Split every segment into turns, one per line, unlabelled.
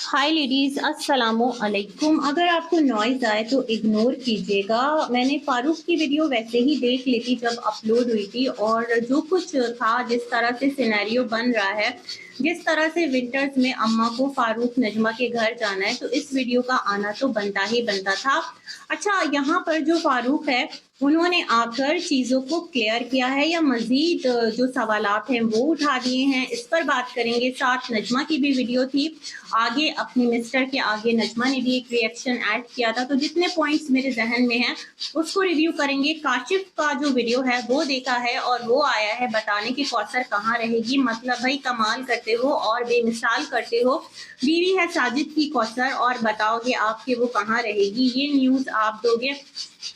हाय ladies, अस्सलामु अलैकुम। अगर आपको नॉइज आए तो इग्नोर कीजिएगा। मैंने फारूक की वीडियो वैसे ही देख ली थी जब अपलोड हुई थी, और जो कुछ था, जिस तरह से सिनेरियो बन रहा है, जिस तरह से विंटर्स में अम्मा को फारूक नजमा के घर जाना है, तो इस वीडियो का आना तो बनता ही बनता था। अच्छा, यहाँ पर जो फारूक है उन्होंने आकर चीज़ों को क्लियर किया है या मज़ीद जो सवालात हैं वो उठा दिए हैं, इस पर बात करेंगे। साथ नजमा की भी वीडियो थी, आगे अपने मिस्टर के आगे नजमा ने भी एक रिएक्शन ऐड किया था, तो जितने पॉइंट्स मेरे जहन में हैं उसको रिव्यू करेंगे। काशिफ का जो वीडियो है वो देखा है और वो आया है बताने की कौसर कहाँ रहेगी। मतलब भाई कमाल करते हो और बेमिसाल करते हो। बीवी है साजिद की कौसर और बताओगे आपके वो कहाँ रहेगी, ये न्यूज़ आप दोगे।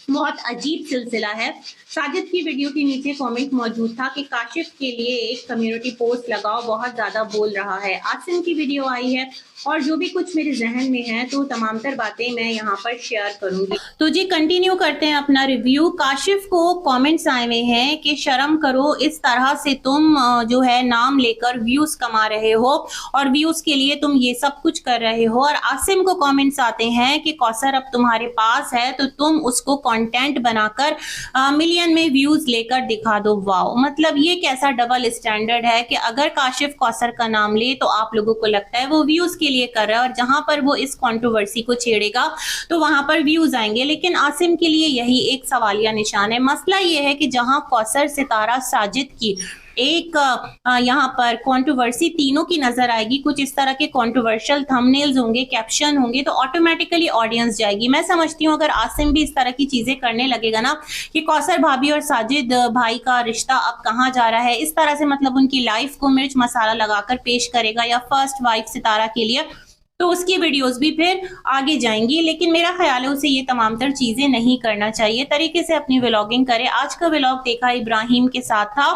बहुत अजीब सिलसिला है। साजिद की वीडियो के नीचे कमेंट मौजूद था कि काशिफ के लिए एक कम्युनिटी पोस्ट लगाओ, बहुत ज्यादा बोल रहा है। आसिम की वीडियो आई है और जो भी कुछ मेरे जहन में है तो तमाम तर बातें मैं यहाँ पर शेयर करूंगी। तो जी कंटिन्यू करते हैं अपना रिव्यू। काशिफ को कमेंट्स आए हुए हैं कि शर्म करो, इस तरह से तुम जो है नाम लेकर व्यूज कमा रहे हो और व्यूज के लिए तुम ये सब कुछ कर रहे हो। और आसिम को कमेंट्स आते हैं कि कौसर अब तुम्हारे पास है तो तुम उसको कंटेंट बनाकर मिलियन में व्यूज लेकर दिखा दो। वाओ, मतलब ये कैसा डबल स्टैंडर्ड है कि अगर काशिफ कौसर का नाम ले तो आप लोगों को लगता है वो व्यूज के लिए कर रहा है, और जहां पर वो इस कंट्रोवर्सी को छेड़ेगा तो वहां पर व्यूज आएंगे। लेकिन आसिम के लिए यही एक सवालिया निशान है। मसला ये है कि जहां कौसर, सितारा, साजिद की एक यहाँ पर कंट्रोवर्सी तीनों की नजर आएगी, कुछ इस तरह के कंट्रोवर्शियल थंबनेल्स होंगे, कैप्शन होंगे, तो ऑटोमेटिकली ऑडियंस जाएगी। मैं समझती हूँ अगर आसिम भी इस तरह की चीजें करने लगेगा ना कि कौसर भाभी और साजिद भाई का रिश्ता अब कहाँ जा रहा है, इस तरह से मतलब उनकी लाइफ को मिर्च मसाला लगाकर पेश करेगा या फर्स्ट वाइफ सितारा के लिए, तो उसकी वीडियोस भी फिर आगे जाएंगी। लेकिन मेरा ख्याल है उसे ये तमाम तर चीजें नहीं करना चाहिए, तरीके से अपनी व्लॉगिंग करे। आज का व्लॉग देखा इब्राहिम के साथ था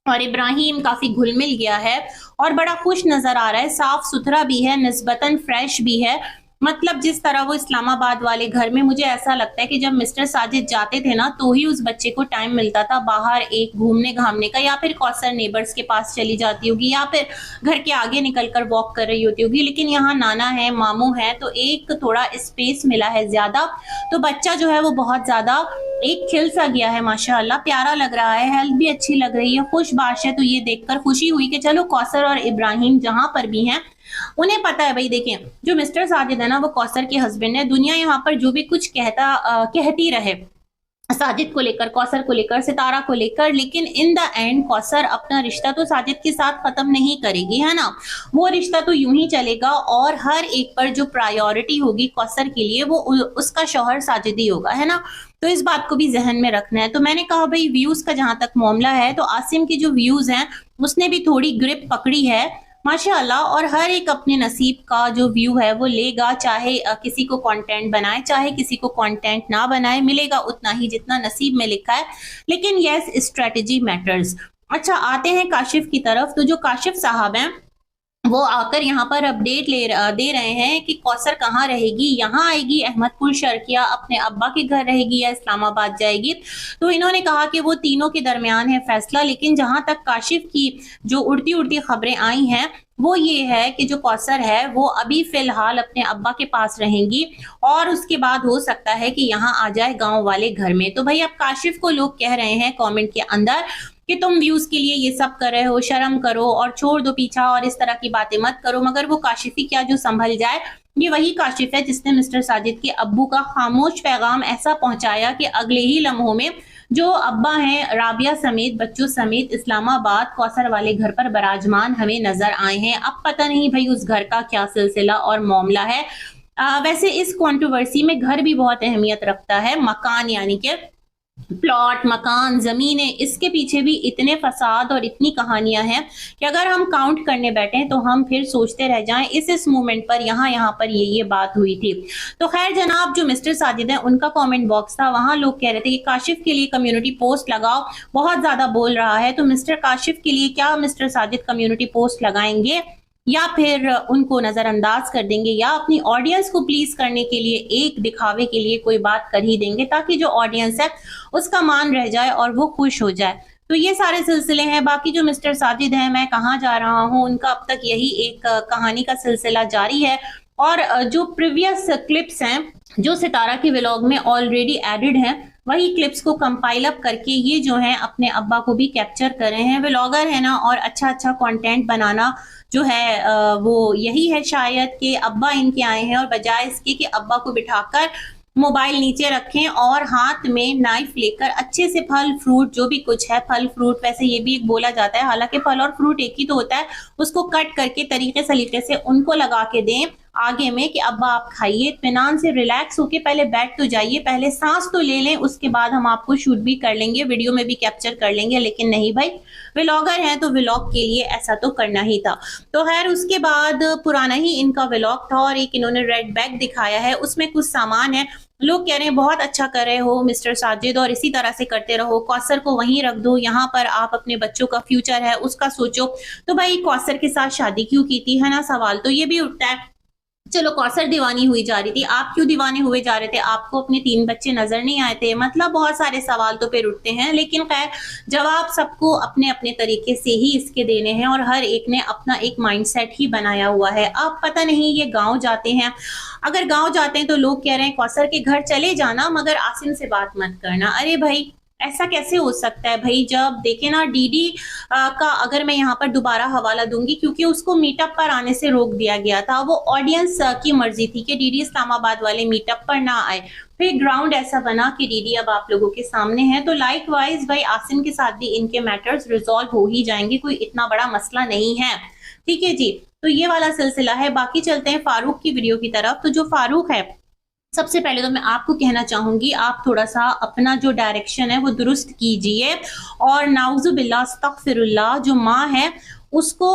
और इब्राहिम काफी घुल मिल गया है और बड़ा खुश नजर आ रहा है, साफ सुथरा भी है, निस्बतन फ्रेश भी है। मतलब जिस तरह वो इस्लामाबाद वाले घर में, मुझे ऐसा लगता है कि जब मिस्टर साजिद जाते थे ना तो ही उस बच्चे को टाइम मिलता था बाहर एक घूमने घामने का, या फिर कौसर नेबर्स के पास चली जाती होगी या फिर घर के आगे निकलकर वॉक कर रही होती होगी। लेकिन यहाँ नाना है, मामू है, तो एक थोड़ा स्पेस मिला है ज्यादा, तो बच्चा जो है वो बहुत ज्यादा एक खिल सा गया है। माशाअल्लाह प्यारा लग रहा है, हेल्थ भी अच्छी लग रही है, खुशबाश है। तो ये देखकर खुशी हुई कि चलो कौसर और इब्राहिम जहां पर भी हैं उन्हें पता है। भाई देखें, जो मिस्टर साजिद है ना वो कौसर के हस्बैंड है। दुनिया यहाँ पर जो भी कुछ कहती रहे साजिद को लेकर, कौसर को लेकर, सितारा को लेकर, लेकिन इन द एंड कौसर अपना रिश्ता तो साजिद के साथ खत्म नहीं करेगी, है ना। वो रिश्ता तो यूं ही चलेगा और हर एक पर जो प्रायोरिटी होगी कौसर के लिए वो उसका शौहर साजिद ही होगा, है ना। तो इस बात को भी जहन में रखना है। तो मैंने कहा भाई व्यूज का जहां तक मामला है तो आसिम की जो व्यूज हैं उसने भी थोड़ी ग्रिप पकड़ी है माशाअल्लाह, और हर एक अपने नसीब का जो व्यू है वो लेगा, चाहे किसी को कंटेंट बनाए चाहे किसी को कंटेंट ना बनाए, मिलेगा उतना ही जितना नसीब में लिखा है। लेकिन यस, स्ट्रेटजी मैटर्स। अच्छा, आते हैं काशिफ की तरफ। तो जो काशिफ साहब हैं वो आकर यहाँ पर अपडेट दे रहे हैं कि कौसर कहाँ रहेगी, यहाँ आएगी अहमदपुर शर्किया अपने अब्बा के घर रहेगी या इस्लामाबाद जाएगी। तो इन्होंने कहा कि वो तीनों के दरमियान है फैसला। लेकिन जहां तक काशिफ की जो उड़ती उड़ती खबरें आई हैं वो ये है कि जो कौसर है वो अभी फिलहाल अपने अब्बा के पास रहेंगी और उसके बाद हो सकता है कि यहाँ आ जाए गांव वाले घर में। तो भाई अब काशिफ को लोग कह रहे हैं कमेंट के अंदर कि तुम व्यूज के लिए ये सब कर रहे हो, शर्म करो और छोड़ दो पीछा और इस तरह की बातें मत करो। मगर वो काशिफी क्या जो संभल जाए, ये वही काशिफ है जिसने मिस्टर साजिद के अब्बू का खामोश पैगाम ऐसा पहुंचाया कि अगले ही लम्हों में जो अब्बा हैं राबिया समेत बच्चों समेत इस्लामाबाद कौसर वाले घर पर बराजमान हमें नजर आए हैं। अब पता नहीं भाई उस घर का क्या सिलसिला और मामला है। वैसे इस कंट्रोवर्सी में घर भी बहुत अहमियत रखता है, मकान यानी कि प्लॉट, मकान, जमीनें, इसके पीछे भी इतने फसाद और इतनी कहानियां हैं कि अगर हम काउंट करने बैठे तो हम फिर सोचते रह जाएं इस मोमेंट पर यहाँ पर ये बात हुई थी। तो खैर जनाब, जो मिस्टर साजिद हैं उनका कमेंट बॉक्स था, वहां लोग कह रहे थे कि काशिफ के लिए कम्युनिटी पोस्ट लगाओ, बहुत ज्यादा बोल रहा है। तो मिस्टर काशिफ के लिए क्या मिस्टर साजिद कम्युनिटी पोस्ट लगाएंगे या फिर उनको नजरअंदाज कर देंगे या अपनी ऑडियंस को प्लीज करने के लिए एक दिखावे के लिए कोई बात कर ही देंगे ताकि जो ऑडियंस है उसका मान रह जाए और वो खुश हो जाए। तो ये सारे सिलसिले हैं। बाकी जो मिस्टर साजिद हैं, मैं कहाँ जा रहा हूँ, उनका अब तक यही एक कहानी का सिलसिला जारी है। और जो प्रीवियस क्लिप्स हैं जो सितारा के व्लॉग में ऑलरेडी एडिड हैं, वही क्लिप्स को कंपाइल अप करके ये जो है अपने अब्बा को भी कैप्चर कर रहे हैं। व्लॉगर है ना, और अच्छा अच्छा कंटेंट बनाना जो है वो यही है शायद कि अब्बा इनके आए हैं और बजाय इसके कि अब्बा को बिठाकर मोबाइल नीचे रखें और हाथ में नाइफ लेकर अच्छे से फल फ्रूट जो भी कुछ है, फल फ्रूट वैसे ये भी एक बोला जाता है, हालांकि फल और फ्रूट एक ही तो होता है, उसको कट करके तरीके सलीके से उनको लगा के दें आगे में कि अब्बा आप खाइए, इत्मीनान से रिलैक्स होके पहले बैठ तो जाइए, पहले सांस तो ले लें, उसके बाद हम आपको शूट भी कर लेंगे, वीडियो में भी कैप्चर कर लेंगे। लेकिन नहीं भाई, व्लॉगर हैं तो व्लॉग के लिए ऐसा तो करना ही था। तो खैर उसके बाद पुराना ही इनका व्लॉग था और एक इन्होंने रेड बैग दिखाया है, उसमें कुछ सामान है। लोग कह रहे हैं बहुत अच्छा कर रहे हो मिस्टर साजिद और इसी तरह से करते रहो, कौसर को वहीं रख दो, यहाँ पर आप अपने बच्चों का फ्यूचर है उसका सोचो। तो भाई कौसर के साथ शादी क्यों की थी, है ना, सवाल तो ये भी उठता है। चलो कौसर दीवानी हुई जा रही थी, आप क्यों दीवाने हुए जा रहे थे, आपको अपने 3 बच्चे नजर नहीं आए थे, मतलब बहुत सारे सवाल तो फिर उठते हैं। लेकिन खैर जवाब सबको अपने अपने तरीके से ही इसके देने हैं और हर एक ने अपना एक माइंडसेट ही बनाया हुआ है। अब पता नहीं ये गांव जाते हैं, अगर गांव जाते हैं तो लोग कह रहे हैं कौसर के घर चले जाना मगर आसिम से बात मत करना। अरे भाई ऐसा कैसे हो सकता है भाई, जब देखे ना डीडी का अगर मैं यहाँ पर दोबारा हवाला दूंगी क्योंकि उसको मीटअप पर आने से रोक दिया गया था, वो ऑडियंस की मर्जी थी कि डीडी इस्लामाबाद वाले मीटअप पर ना आए, फिर ग्राउंड ऐसा बना कि डीडी अब आप लोगों के सामने है। तो लाइक वाइज भाई आसिम के साथ भी इनके मैटर्स रिजॉल्व हो ही जाएंगे, कोई इतना बड़ा मसला नहीं है, ठीक है जी। तो ये वाला सिलसिला है। बाकी चलते हैं फारूक की वीडियो की तरफ। तो जो फारूक है, सबसे पहले तो मैं आपको कहना चाहूंगी आप थोड़ा सा अपना जो डायरेक्शन है वो दुरुस्त कीजिए और नाउजुबिल्लाह अस्तगफिरुल्लाह जो माँ है उसको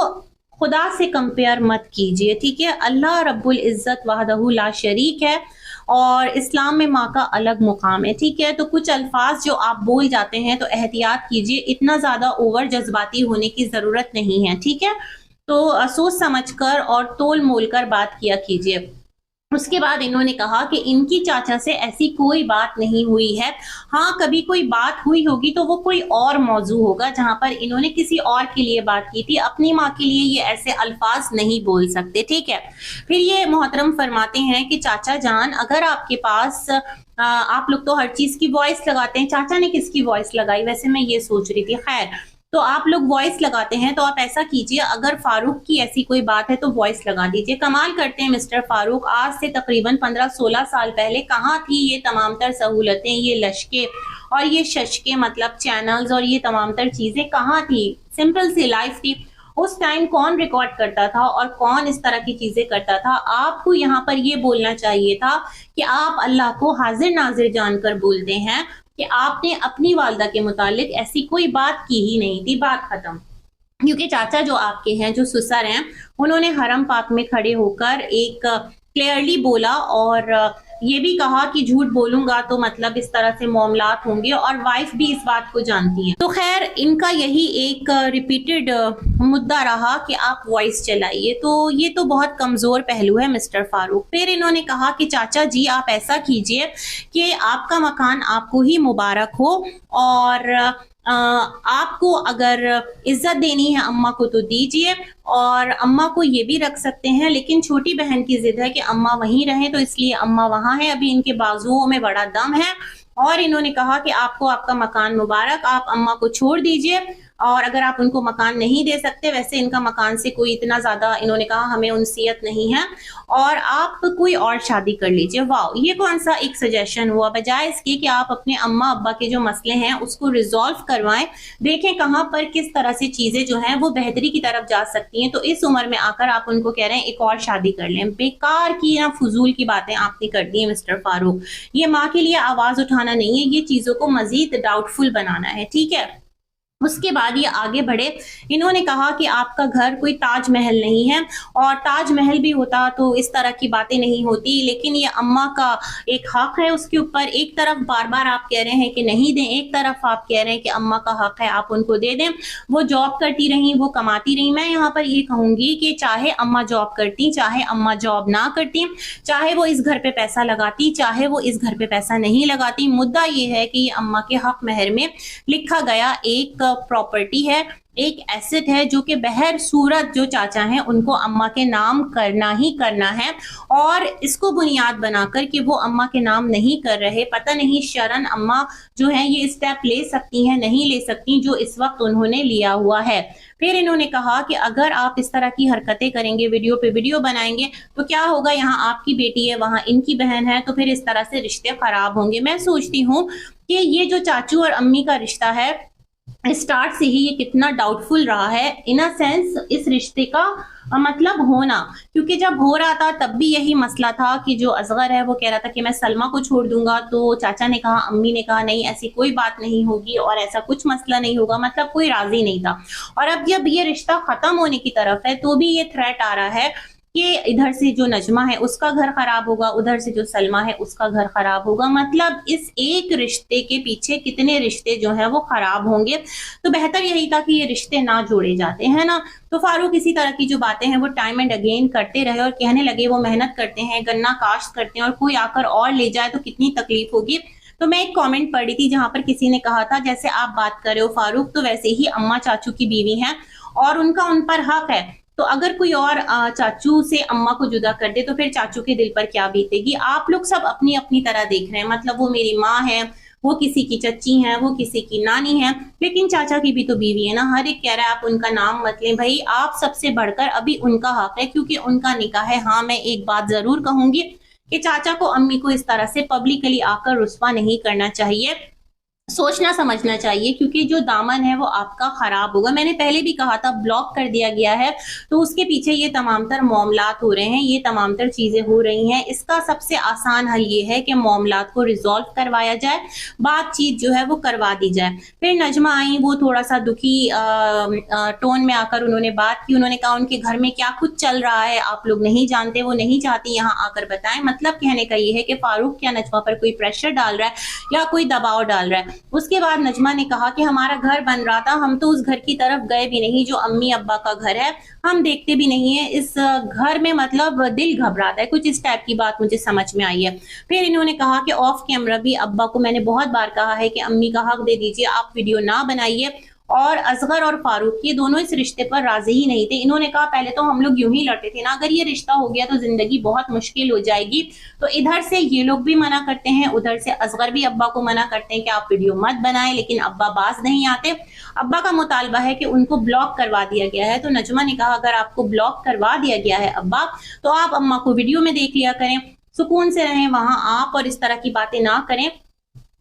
खुदा से कंपेयर मत कीजिए, ठीक है। अल्लाह रब्बुल इज्जत वहदहू ला शरीक है और इस्लाम में माँ का अलग मुकाम है, ठीक है। तो कुछ अल्फाज जो आप बोल जाते हैं तो एहतियात कीजिए, इतना ज्यादा ओवर जज्बाती होने की जरूरत नहीं है, ठीक है। तो सोच समझकर और तोल मोल कर बात किया कीजिए। उसके बाद इन्होंने कहा कि इनकी चाचा से ऐसी कोई बात नहीं हुई है, हाँ कभी कोई बात हुई होगी तो वो कोई और मौजू होगा जहां पर इन्होंने किसी और के लिए बात की थी, अपनी माँ के लिए ये ऐसे अल्फाज नहीं बोल सकते, ठीक है। फिर ये मोहतरम फरमाते हैं कि चाचा जान अगर आपके पास आप लोग तो हर चीज की वॉइस लगाते हैं, चाचा ने किसकी वॉइस लगाई वैसे मैं ये सोच रही थी, खैर तो आप लोग वॉइस लगाते हैं तो आप ऐसा कीजिए अगर फारूक की ऐसी कोई बात है तो वॉइस लगा दीजिए। कमाल करते हैं मिस्टर फारूक, आज से तकरीबन 15-16 साल पहले कहाँ थी ये तमाम तर सहूलतें, ये लश्के और ये शशके मतलब चैनल्स और ये तमाम तर चीजें कहाँ थी, सिंपल सी लाइफ थी। उस टाइम कौन रिकॉर्ड करता था और कौन इस तरह की चीजें करता था। आपको यहाँ पर ये बोलना चाहिए था कि आप अल्लाह को हाजिर नाजिर जानकर बोलते हैं कि आपने अपनी वालदा के मुतालिक ऐसी कोई बात की ही नहीं थी, बात खत्म। क्योंकि चाचा जो आपके हैं, जो सुसर हैं, उन्होंने हरम पाक में खड़े होकर एक क्लियरली बोला और ये भी कहा कि झूठ बोलूंगा तो मतलब इस तरह से मामलात होंगे और वाइफ भी इस बात को जानती है। तो खैर इनका यही एक रिपीटेड मुद्दा रहा कि आप वॉइस चलाइए, तो ये तो बहुत कमजोर पहलू है मिस्टर फारूक। फिर इन्होंने कहा कि चाचा जी आप ऐसा कीजिए कि आपका मकान आपको ही मुबारक हो और आपको अगर इज्जत देनी है अम्मा को तो दीजिए और अम्मा को ये भी रख सकते हैं, लेकिन छोटी बहन की जिद है कि अम्मा वहीं रहें तो इसलिए अम्मा वहां है, अभी इनके बाजुओं में बड़ा दम है। और इन्होंने कहा कि आपको आपका मकान मुबारक, आप अम्मा को छोड़ दीजिए और अगर आप उनको मकान नहीं दे सकते, वैसे इनका मकान से कोई इतना ज्यादा इन्होंने कहा हमें उनसियत नहीं है, और आप कोई और शादी कर लीजिए। वाह, ये कौन सा एक सजेशन हुआ, बजाय इसके कि आप अपने अम्मा अब्बा के जो मसले हैं उसको रिजॉल्व करवाएं, देखें कहाँ पर किस तरह से चीजें जो हैं वो बेहतरी की तरफ जा सकती हैं। तो इस उम्र में आकर आप उनको कह रहे हैं एक और शादी कर लें, बेकार की ना फजूल की बातें आपने कर दी है मिस्टर फारूक। ये माँ के लिए आवाज उठाना नहीं है, ये चीजों को मजीद डाउटफुल बनाना है, ठीक है। उसके बाद ये आगे बढ़े, इन्होंने कहा कि आपका घर कोई ताजमहल नहीं है और ताजमहल भी होता तो इस तरह की बातें नहीं होती, लेकिन ये अम्मा का एक हक है उसके ऊपर। एक तरफ बार बार आप कह रहे हैं कि नहीं दें, एक तरफ आप कह रहे हैं कि अम्मा का हक है आप उनको दे दें। वो जॉब करती रही, वो कमाती रही। मैं यहाँ पर ये कहूंगी कि चाहे अम्मा जॉब करती, चाहे अम्मा जॉब ना करती, चाहे वो इस घर पे पैसा लगाती, चाहे वो इस घर पे पैसा नहीं लगाती, मुद्दा ये है कि अम्मा के हक महर में लिखा गया एक प्रॉपर्टी है, एक एसेट है जो कि बहर सूरत जो चाचा हैं उनको अम्मा के नाम करना ही करना है, और इसको बुनियाद बनाकर कि वो अम्मा के नाम नहीं कर रहे, पता नहीं शरन अम्मा जो है ये स्टेप ले सकती हैं नहीं ले सकती जो इस वक्त उन्होंने लिया हुआ है। फिर इन्होंने कहा कि अगर आप इस तरह की हरकतें करेंगे, वीडियो पे वीडियो बनाएंगे, तो क्या होगा, यहाँ आपकी बेटी है वहां इनकी बहन है, तो फिर इस तरह से रिश्ते खराब होंगे। मैं सोचती हूँ कि ये जो चाचू और अम्मी का रिश्ता है स्टार्ट से ही ये कितना डाउटफुल रहा है, इन अ सेंस इस रिश्ते का मतलब होना, क्योंकि जब हो रहा था तब भी यही मसला था कि जो असगर है वो कह रहा था कि मैं सलमा को छोड़ दूंगा, तो चाचा ने कहा, अम्मी ने कहा नहीं ऐसी कोई बात नहीं होगी और ऐसा कुछ मसला नहीं होगा, मतलब कोई राजी नहीं था। और अब जब ये रिश्ता खत्म होने की तरफ है तो भी ये थ्रेट आ रहा है कि इधर से जो नजमा है उसका घर खराब होगा, उधर से जो सलमा है उसका घर खराब होगा, मतलब इस एक रिश्ते के पीछे कितने रिश्ते जो है वो खराब होंगे। तो बेहतर यही था कि ये रिश्ते ना जोड़े जाते हैं ना। तो फारूक इसी तरह की जो बातें हैं वो टाइम एंड अगेन करते रहे और कहने लगे वो मेहनत करते हैं, गन्ना काश्त करते हैं, और कोई आकर और ले जाए तो कितनी तकलीफ होगी। तो मैं एक कमेंट पढ़ी थी जहां पर किसी ने कहा था जैसे आप बात कर रहे हो फारूक, तो वैसे ही अम्मा चाचू की बीवी हैं और उनका उन पर हक है, तो अगर कोई और चाचू से अम्मा को जुदा कर दे तो फिर चाचू के दिल पर क्या बीतेगी। आप लोग सब अपनी अपनी तरह देख रहे हैं, मतलब वो मेरी माँ है, वो किसी की चच्ची हैं, वो किसी की नानी है, लेकिन चाचा की भी तो बीवी है ना। हर एक कह रहा है आप उनका नाम मत लें, भाई आप सबसे बढ़कर अभी उनका हक है क्योंकि उनका निकाह है। हाँ मैं एक बात जरूर कहूंगी कि चाचा को अम्मी को इस तरह से पब्लिकली आकर रुस्वा नहीं करना चाहिए, सोचना समझना चाहिए, क्योंकि जो दामन है वो आपका खराब होगा। मैंने पहले भी कहा था ब्लॉक कर दिया गया है तो उसके पीछे ये तमाम तर मामलात हो रहे हैं, ये तमाम तर चीजें हो रही हैं। इसका सबसे आसान हल ये है कि मामलात को रिजॉल्व करवाया जाए, बातचीत जो है वो करवा दी जाए। फिर नजमा आई, वो थोड़ा सा दुखी टोन में आकर उन्होंने बात की, उन्होंने कहा उनके घर में क्या कुछ चल रहा है आप लोग नहीं जानते, वो नहीं चाहती यहाँ आकर बताएं। मतलब कहने का ये है कि फारूक क्या नजमा पर कोई प्रेशर डाल रहा है या कोई दबाव डाल रहा है। उसके बाद नजमा ने कहा कि हमारा घर बन रहा था, हम तो उस घर की तरफ गए भी नहीं जो अम्मी अब्बा का घर है, हम देखते भी नहीं है इस घर में, मतलब दिल घबराता है, कुछ इस टाइप की बात मुझे समझ में आई है। फिर इन्होंने कहा कि ऑफ कैमरा भी अब्बा को मैंने बहुत बार कहा है कि अम्मी का हक दे दीजिए, आप वीडियो ना बनाइए, और असगर और फारूक ये दोनों इस रिश्ते पर राजी ही नहीं थे। इन्होंने कहा पहले तो हम लोग यूं ही लड़ते थे ना, अगर ये रिश्ता हो गया तो जिंदगी बहुत मुश्किल हो जाएगी। तो इधर से ये लोग भी मना करते हैं, उधर से असगर भी अब्बा को मना करते हैं कि आप वीडियो मत बनाएं, लेकिन अब्बा बाज नहीं आते। अब्बा का मुतालबा है कि उनको ब्लॉक करवा दिया गया है। तो नजमा ने कहा अगर आपको ब्लॉक करवा दिया गया है अब्बा, तो आप अम्मा को वीडियो में देख लिया करें, सुकून से रहें वहां आप, और इस तरह की बातें ना करें,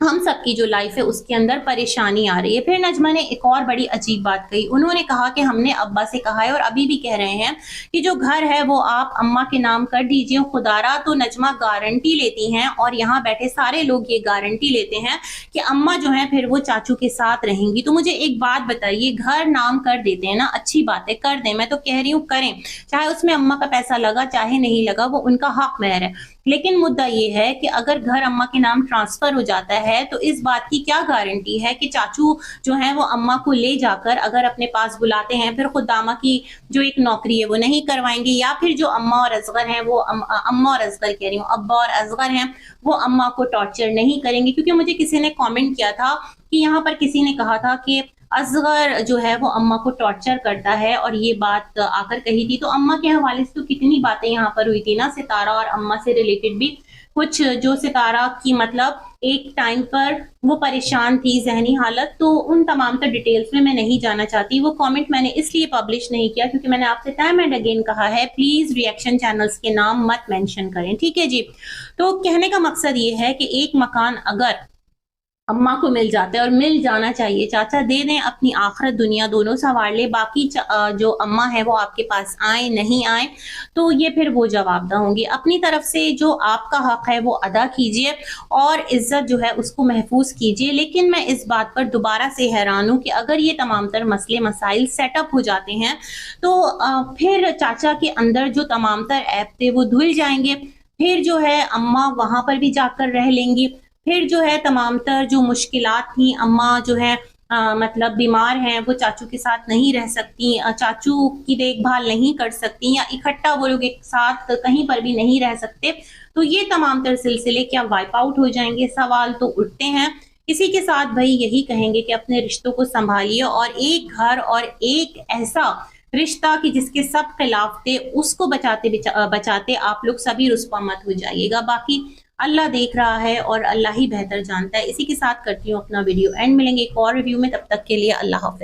हम सबकी जो लाइफ है उसके अंदर परेशानी आ रही है। फिर नजमा ने एक और बड़ी अजीब बात कही, उन्होंने कहा कि हमने अब्बा से कहा है और अभी भी कह रहे हैं कि जो घर है वो आप अम्मा के नाम कर दीजिए खुदारा। तो नजमा गारंटी लेती हैं और यहाँ बैठे सारे लोग ये गारंटी लेते हैं कि अम्मा जो है फिर वो चाचू के साथ रहेंगी। तो मुझे एक बात बताइए, घर नाम कर देते हैं ना, अच्छी बात है कर दें, मैं तो कह रही हूँ करें, चाहे उसमें अम्मा का पैसा लगा चाहे नहीं लगा, वो उनका हक महर है। लेकिन मुद्दा ये है कि अगर घर अम्मा के नाम ट्रांसफर हो जाता है तो इस बात की क्या गारंटी है कि चाचू जो है वो अम्मा को ले जाकर अगर अपने पास बुलाते हैं फिर खुद दामा की जो एक नौकरी है वो नहीं करवाएंगे, या फिर जो अम्मा और असगर हैं वो अम्मा और असगर कह रही हूँ, अब्बा और असगर हैं वो अम्मा को टॉर्चर नहीं करेंगे। क्योंकि मुझे किसी ने कमेंट किया था कि यहाँ पर किसी ने कहा था कि असगर जो है वो अम्मा को टॉर्चर करता है, और ये बात आकर कही थी। तो अम्मा के हवाले से तो कितनी बातें यहाँ पर हुई थी ना, सितारा और अम्मा से रिलेटेड भी कुछ, जो सितारा की मतलब एक टाइम पर वो परेशान थी जहनी हालत, तो उन तमाम तर डिटेल्स में मैं नहीं जाना चाहती। वो कमेंट मैंने इसलिए पब्लिश नहीं किया क्योंकि मैंने आपसे टाइम एंड अगेन कहा है प्लीज रिएक्शन चैनल्स के नाम मत मेंशन करें, ठीक है जी। तो कहने का मकसद ये है कि एक मकान अगर अम्मा को मिल जाता है, और मिल जाना चाहिए, चाचा दे दें, अपनी आखिरत दुनिया दोनों संवार ले, बाकी जो अम्मा है वो आपके पास आए नहीं आए तो ये फिर वो जवाबदा होंगी। अपनी तरफ से जो आपका हक है वो अदा कीजिए और इज्जत जो है उसको महफूज कीजिए। लेकिन मैं इस बात पर दोबारा से हैरान हूँ कि अगर ये तमाम तर मसले मसाइल सेटअप हो जाते हैं तो फिर चाचा के अंदर जो तमाम तर ऐप थे वो धुल जाएंगे, फिर जो है अम्मा वहां पर भी जाकर रह लेंगी, फिर जो है तमाम तर जो मुश्किलात थी, अम्मा जो है मतलब बीमार हैं, वो चाचू के साथ नहीं रह सकती, चाचू की देखभाल नहीं कर सकती, या इकट्ठा वो लोग एक साथ कहीं पर भी नहीं रह सकते, तो ये तमाम तर सिलसिले क्या वाइप आउट हो जाएंगे। सवाल तो उठते हैं इसी के साथ भाई यही कहेंगे कि अपने रिश्तों को संभालिए और एक घर और एक ऐसा रिश्ता कि जिसके सब खिलाफ थे उसको बचाते आप लोग सभी रुस्वा मत हो जाइएगा। बाकी अल्लाह देख रहा है और अल्लाह ही बेहतर जानता है। इसी के साथ करती हूँ अपना वीडियो एंड। मिलेंगे एक और रिव्यू में, तब तक के लिए अल्लाह हाफिज।